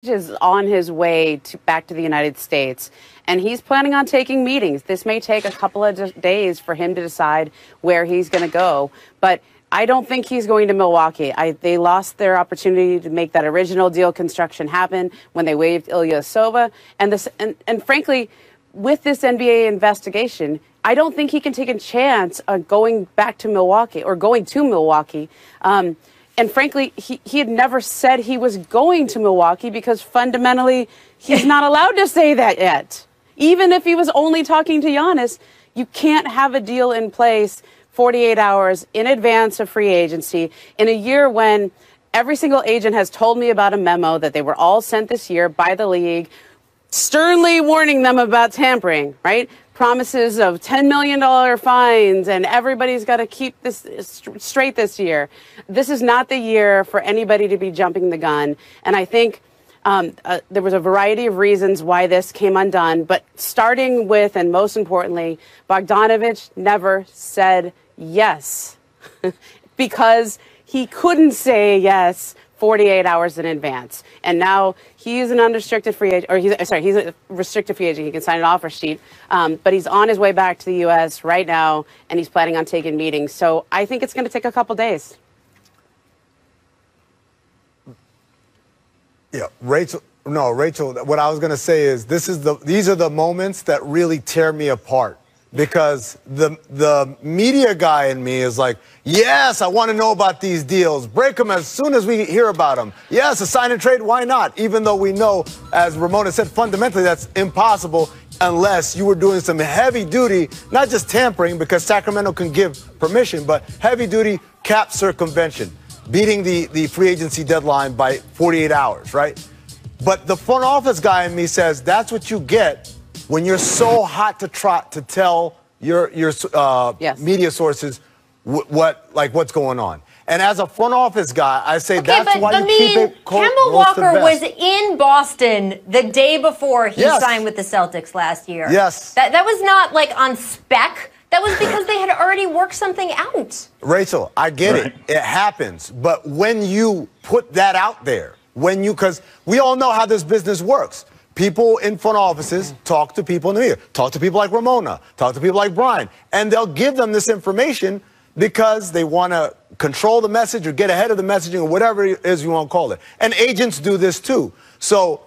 is on his way back to the United States, and he's planning on taking meetings. This may take a couple of days for him to decide where he's going to go, but I don't think he's going to Milwaukee. They lost their opportunity to make that original deal construction happen when they waived Ilyasova, and frankly, with this NBA investigation, I don't think he can take a chance on going back to Milwaukee or going to Milwaukee. And frankly, he had never said he was going to Milwaukee because fundamentally he's not allowed to say that yet. Even if he was only talking to Giannis, you can't have a deal in place 48 hours in advance of free agency in a year when every single agent has told me about a memo that they were all sent this year by the league, sternly warning them about tampering, right? Promises of $10 million fines, and everybody's got to keep this straight this year. This is not the year for anybody to be jumping the gun. And I think there was a variety of reasons why this came undone, but starting with, and most importantly, Bogdanovic never said yes because he couldn't say yes 48 hours in advance. And now he's an unrestricted free agent, or he's a restricted free agent. He can sign an offer sheet, but he's on his way back to the U.S. right now, and he's planning on taking meetings. So I think it's going to take a couple days. Yeah, Rachel, what I was going to say is these are the moments that really tear me apart. Because the media guy in me is like, yes, I want to know about these deals. Break them as soon as we hear about them. Yes, a sign and trade, why not? Even though we know, as Ramona said, fundamentally that's impossible unless you were doing some heavy duty, not just tampering because Sacramento can give permission, but heavy duty cap circumvention, beating the free agency deadline by 48 hours, right? But the front office guy in me says that's what you get when you're so hot to trot to tell your media sources what's going on. And as a front office guy, I say that's why you keep it close. Kemba Walker was in Boston the day before he signed with the Celtics last year. Yes. That was not like on spec. That was because they had already worked something out. Rachel, I get it. It happens. But when you put that out there, because we all know how this business works. People in front offices talk to people in the media, talk to people like Ramona, talk to people like Brian, and they'll give them this information because they want to control the message or get ahead of the messaging or whatever it is you want to call it. And agents do this too. So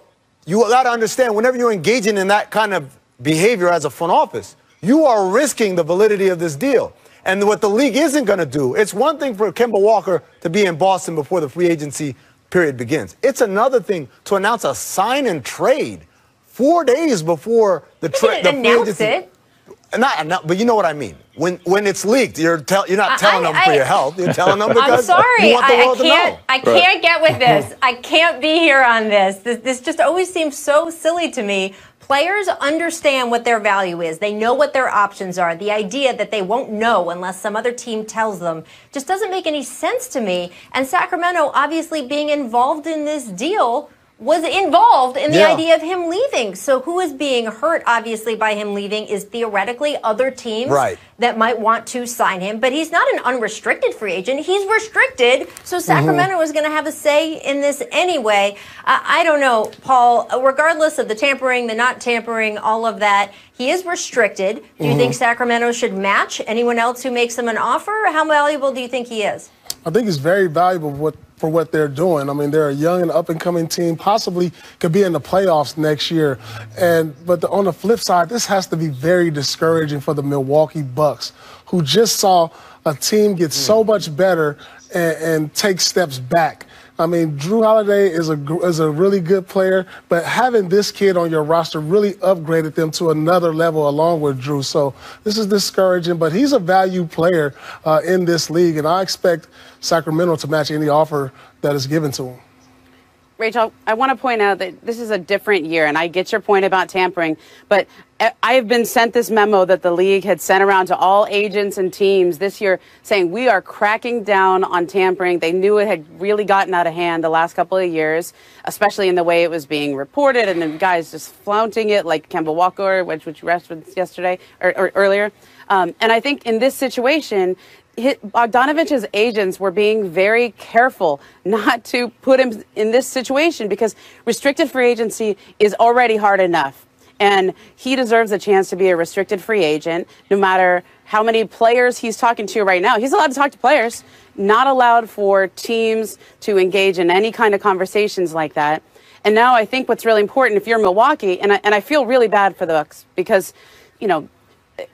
you got to understand, whenever you're engaging in that kind of behavior as a front office, you are risking the validity of this deal. And what the league isn't going to do, it's one thing for Kemba Walker to be in Boston before the free agency period begins. It's another thing to announce a sign and trade 4 days before the free agency. But you know what I mean. When it's leaked, you're not telling them for your health. You're telling them because you want the world to know. I can't get with this. I can't be here on this. This just always seems so silly to me. Players understand what their value is. They know what their options are. The idea that they won't know unless some other team tells them just doesn't make any sense to me. And Sacramento, obviously being involved in this deal, was involved in the idea of him leaving. So who is being hurt, obviously, by him leaving is theoretically other teams that might want to sign him. But he's not an unrestricted free agent. He's restricted. So Sacramento is going to have a say in this anyway. I don't know, Paul, regardless of the tampering, the not tampering, all of that, he is restricted. Do you think Sacramento should match anyone else who makes him an offer? How valuable do you think he is? I think it's very valuable for what they're doing. I mean, they're a young and up-and-coming team, possibly could be in the playoffs next year. But on the flip side, this has to be very discouraging for the Milwaukee Bucks, who just saw a team get so much better and take steps back. I mean, Jrue Holiday is a really good player, but having this kid on your roster really upgraded them to another level along with Jrue. So this is discouraging, but he's a value player in this league, and I expect Sacramento to match any offer that is given to him. Rachel, I want to point out that this is a different year, and I get your point about tampering, but I have been sent this memo that the league had sent around to all agents and teams this year saying we are cracking down on tampering. They knew it had really gotten out of hand the last couple of years, especially in the way it was being reported, and then guys just flaunting it like Kemba Walker, which you referenced yesterday or earlier. And I think in this situation, Bogdanovic's agents were being very careful not to put him in this situation because restricted free agency is already hard enough. And he deserves a chance to be a restricted free agent, no matter how many players he's talking to right now. He's allowed to talk to players, not allowed for teams to engage in any kind of conversations like that. And now I think what's really important, if you're Milwaukee, and I feel really bad for the Bucks because, you know,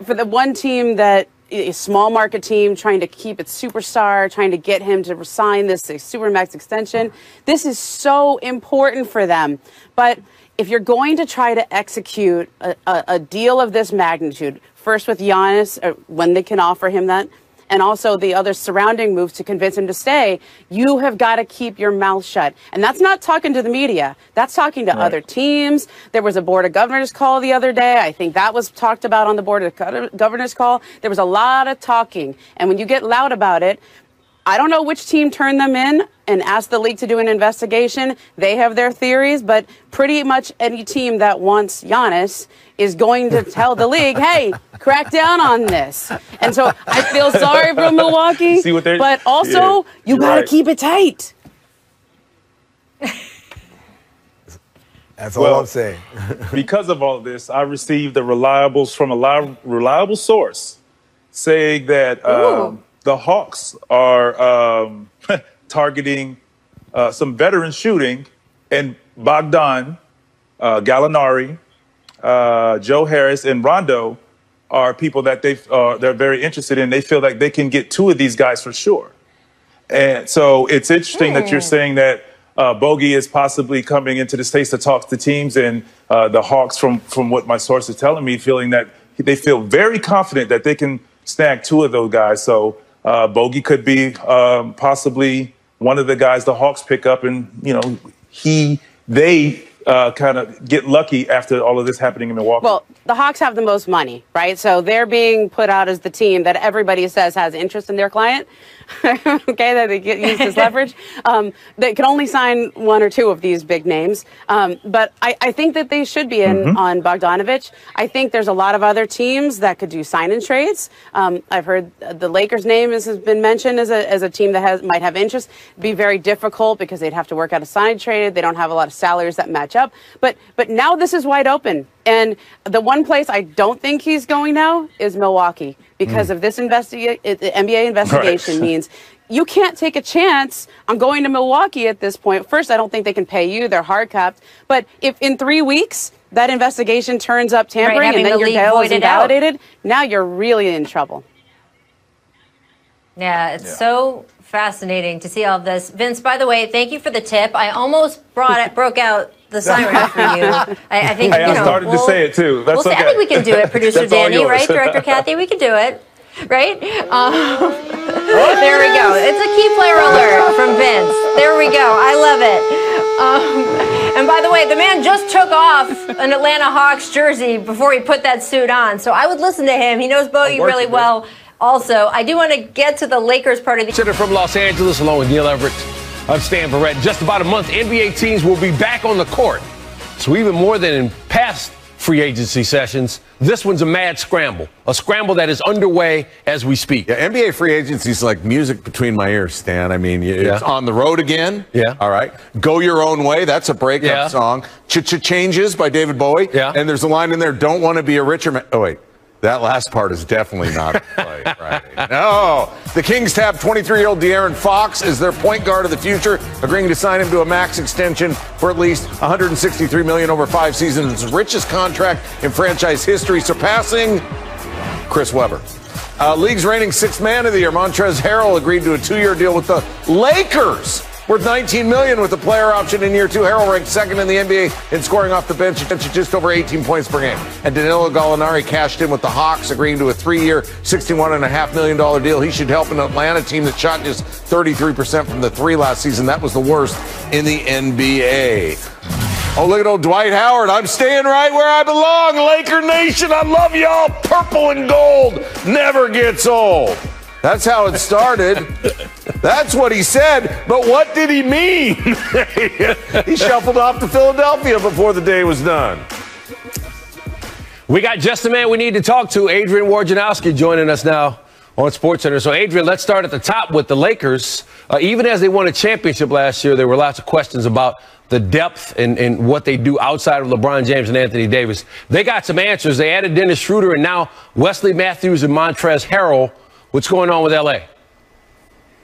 for the one team that a small market team trying to keep its superstar, trying to get him to sign this supermax extension, this is so important for them. But if you're going to try to execute a deal of this magnitude, first with Giannis, when they can offer him that, and also the other surrounding moves to convince him to stay, you have got to keep your mouth shut. And that's not talking to the media. That's talking to other teams. There was a Board of Governors call the other day. I think that was talked about on the Board of Governors call. There was a lot of talking. And when you get loud about it, I don't know which team turned them in and asked the league to do an investigation. They have their theories, but pretty much any team that wants Giannis is going to tell the league, hey, crack down on this. And so I feel sorry for Milwaukee, but also you got to keep it tight. That's all I'm saying. Because of all of this, I received the reliables from a reliable source saying that the Hawks are targeting some veteran shooting, and Bogdan, Gallinari, Joe Harris, and Rondo are people that they're very interested in. They feel like they can get two of these guys for sure. And so it's interesting that you're saying that Bogey is possibly coming into the States to talk to teams, and the Hawks, from what my source is telling me, feeling that they feel very confident that they can snag two of those guys. So Bogey could be possibly one of the guys the Hawks pick up, and they kind of get lucky after all of this happening in Milwaukee. Well, the Hawks have the most money, right? So they're being put out as the team that everybody says has interest in their client. Okay, that they use as leverage. They can only sign one or two of these big names. But I think that they should be in on Bogdanovic. I think there's a lot of other teams that could do sign-in trades. I've heard the Lakers' name has been mentioned as a team that might have interest. It'd be very difficult because they'd have to work out a sign trade. They don't have a lot of salaries that match up. But now this is wide open. And the one place I don't think he's going now is Milwaukee because of this the NBA investigation means you can't take a chance on going to Milwaukee at this point. First, I don't think they can pay you. They're hard capped. But if in 3 weeks that investigation turns up tampering and then your deal is invalidated, now you're really in trouble. Yeah, it's so fascinating to see all of this. Vince, by the way, thank you for the tip. I almost broke out the siren for you. I think I started to say it too. That's okay. I think we can do it, producer Danny, right? Director Kathy, we can do it, right? There we go. It's a key player alert from Vince. There we go. I love it. And by the way, the man just took off an Atlanta Hawks jersey before he put that suit on. So I would listen to him. He knows Bogey really well. Also, I do want to get to the Lakers part of the... Senator from Los Angeles, along with Neil Everett. I'm Stan Barrett. In just about a month, NBA teams will be back on the court. So even more than in past free agency sessions, this one's a mad scramble. A scramble that is underway as we speak. Yeah, NBA free agency is like music between my ears, Stan. I mean, it's on the road again. Yeah. All right. Go Your Own Way. That's a breakup song. Changes by David Bowie. Yeah. And there's a line in there, don't want to be a richer man. Oh, wait. That last part is definitely not play Friday. No. The Kings tapped 23-year-old De'Aaron Fox as their point guard of the future, agreeing to sign him to a max extension for at least $163 million over 5 seasons, his richest contract in franchise history, surpassing Chris Webber. League's reigning sixth man of the year, Montrezl Harrell, agreed to a 2-year deal with the Lakers, worth $19 million with a player option in year 2. Harrell ranked second in the NBA in scoring off the bench at just over 18 points per game. And Danilo Gallinari cashed in with the Hawks, agreeing to a 3-year, $61.5 million deal. He should help an Atlanta team that shot just 33% from the 3 last season. That was the worst in the NBA. Oh, look at old Dwight Howard. I'm staying right where I belong. Laker Nation, I love y'all. Purple and gold never gets old. That's how it started. That's what he said. But what did he mean? He shuffled off to Philadelphia before the day was done. We got just the man we need to talk to, Adrian Wojnarowski, joining us now on SportsCenter. So, Adrian, let's start at the top with the Lakers. Even as they won a championship last year, there were lots of questions about the depth and what they do outside of LeBron James and Anthony Davis. They got some answers. They added Dennis Schroeder and now Wesley Matthews and Montrezl Harrell. What's going on with L.A.?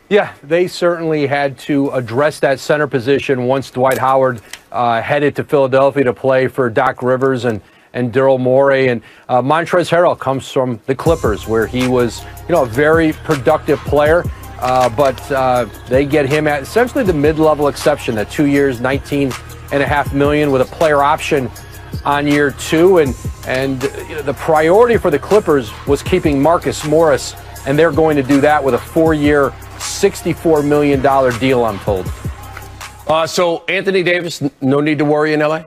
Yeah, they certainly had to address that center position once Dwight Howard headed to Philadelphia to play for Doc Rivers and Daryl Morey. And Montrezl Harrell comes from the Clippers, where he was, a very productive player. But they get him at essentially the mid-level exception, at 2 years, $19.5 million with a player option on year 2. And the priority for the Clippers was keeping Marcus Morris, and they're going to do that with a 4-year, $64 million deal, I'm told. So Anthony Davis, no need to worry in L.A.?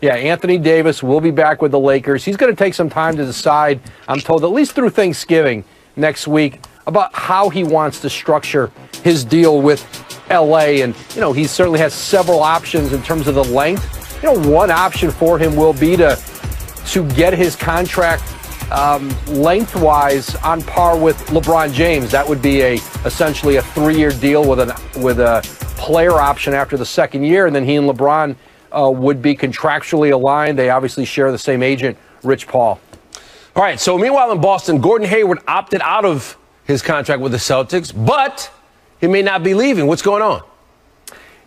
Yeah, Anthony Davis will be back with the Lakers. He's going to take some time to decide, I'm told, at least through Thanksgiving next week, about how he wants to structure his deal with L.A. And, he certainly has several options in terms of the length. One option for him will be to get his contract lengthwise on par with LeBron James. That would be essentially a 3-year deal with a player option after the second year, and then he and LeBron would be contractually aligned. They obviously share the same agent, Rich Paul. All right, so meanwhile in Boston, Gordon Hayward opted out of his contract with the Celtics, but he may not be leaving. What's going on?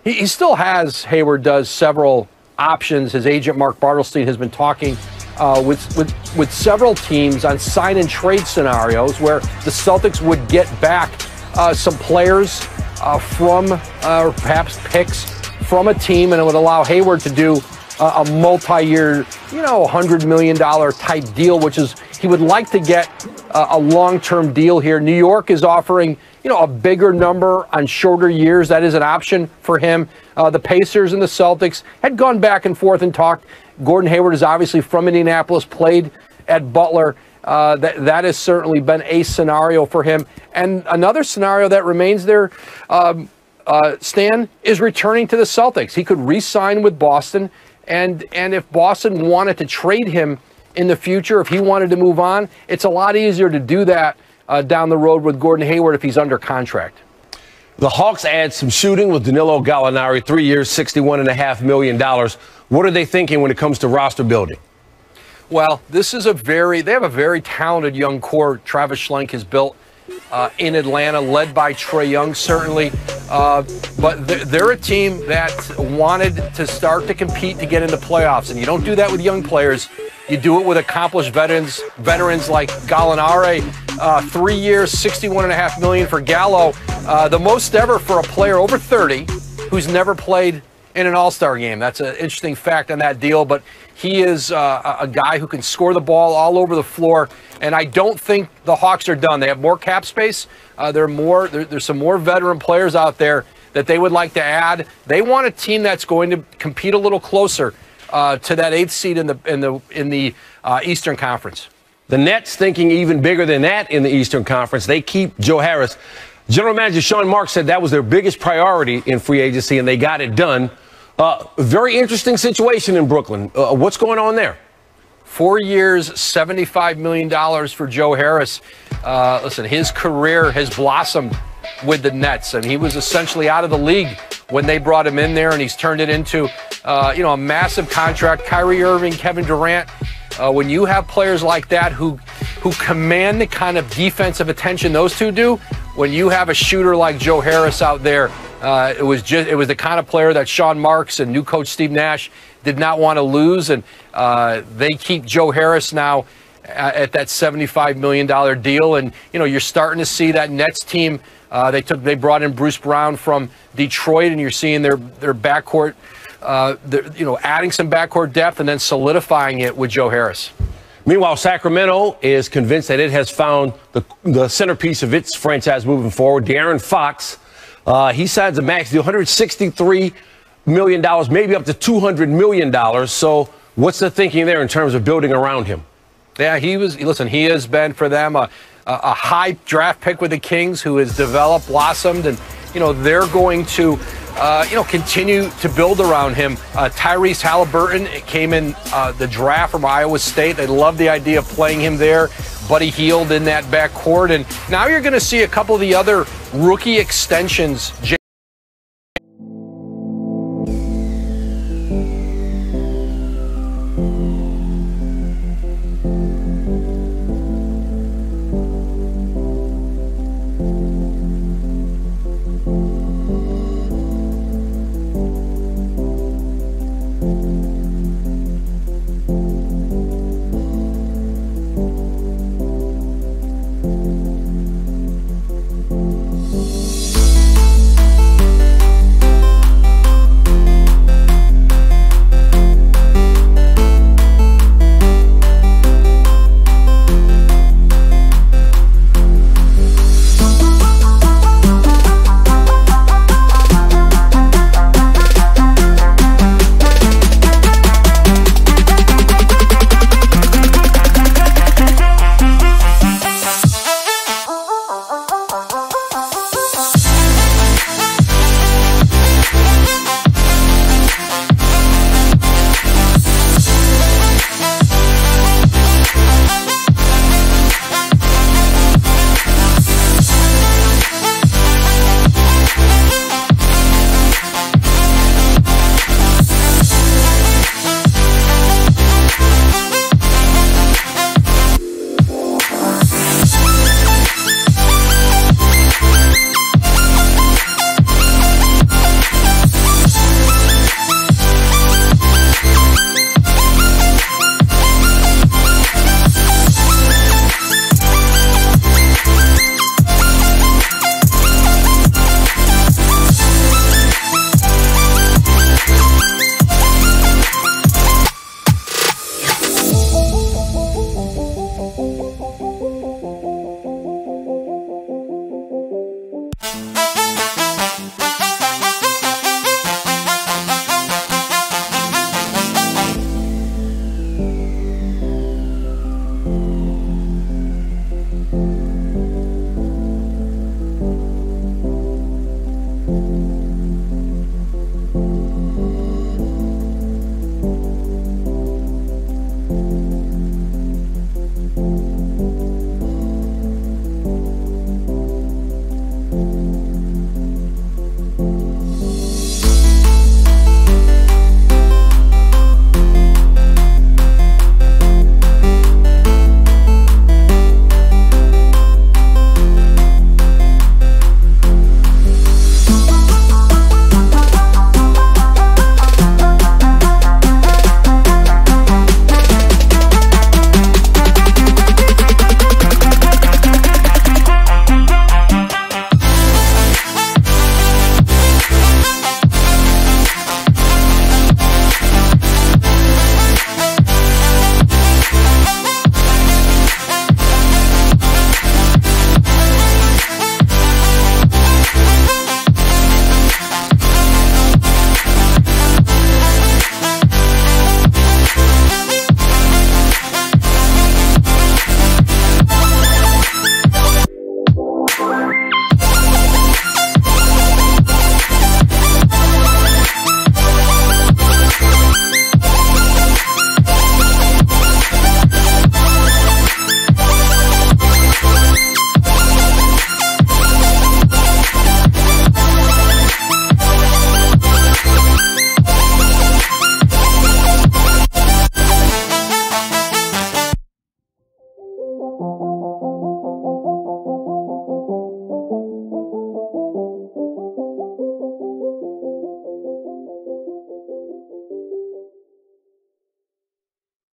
He still has, Hayward does, several options. His agent, Mark Bartelstein, has been talking with several teams on sign and trade scenarios where the Celtics would get back some players from, or perhaps picks from a team, and it would allow Hayward to do a multi-year, $100 million type deal, which is, he would like to get a long-term deal here. New York is offering, a bigger number on shorter years. That is an option for him. The Pacers and the Celtics had gone back and forth and talked. Gordon Hayward is obviously from Indianapolis, played at Butler. That has certainly been a scenario for him. And another scenario that remains there, Stan, is returning to the Celtics. He could re-sign with Boston, and if Boston wanted to trade him in the future, if he wanted to move on, it's a lot easier to do that down the road with Gordon Hayward if he's under contract. The Hawks add some shooting with Danilo Gallinari, 3 years, $61.5 million. What are they thinking when it comes to roster building? Well, they have a very talented young core Travis Schlenk has built in Atlanta, led by Trae Young, certainly. But they're a team that wanted to start to compete to get into playoffs. And you don't do that with young players. You do it with accomplished veterans like Gallinari. 3 years, $61.5 million for Gallo. The most ever for a player over 30 who's never played in an All-Star game. That's an interesting fact on that deal. But he is a guy who can score the ball all over the floor. And I don't think the Hawks are done. They have more cap space. There's some more veteran players out there that they would like to add. They want a team that's going to compete a little closer to that 8th seed in the Eastern Conference. The Nets thinking even bigger than that in the Eastern Conference. They keep Joe Harris. General Manager Sean Marks said that was their biggest priority in free agency, and they got it done. Very interesting situation in Brooklyn. What's going on there? 4 years, $75 million for Joe Harris. Listen, his career has blossomed with the Nets, and he was essentially out of the league when they brought him in there, and he's turned it into, a massive contract. Kyrie Irving, Kevin Durant. When you have players like that who command the kind of defensive attention those two do, when you have a shooter like Joe Harris out there, it was the kind of player that Sean Marks and new coach Steve Nash did not want to lose, and they keep Joe Harris now at that $75 million deal. And you're starting to see that Nets team. They brought in Bruce Brown from Detroit, and you're seeing their backcourt. Adding some backcourt depth and then solidifying it with Joe Harris. Meanwhile, Sacramento is convinced that it has found the centerpiece of its franchise moving forward. De'Aaron Fox, he signs a max deal, $163 million, maybe up to $200 million. So what's the thinking there in terms of building around him? Yeah, he has been for them a high draft pick with the Kings who has developed, blossomed, and they're going to continue to build around him. Tyrese Halliburton came in the draft from Iowa State. They love the idea of playing him there. Buddy Hield in that backcourt. And now you're going to see a couple of the other rookie extensions.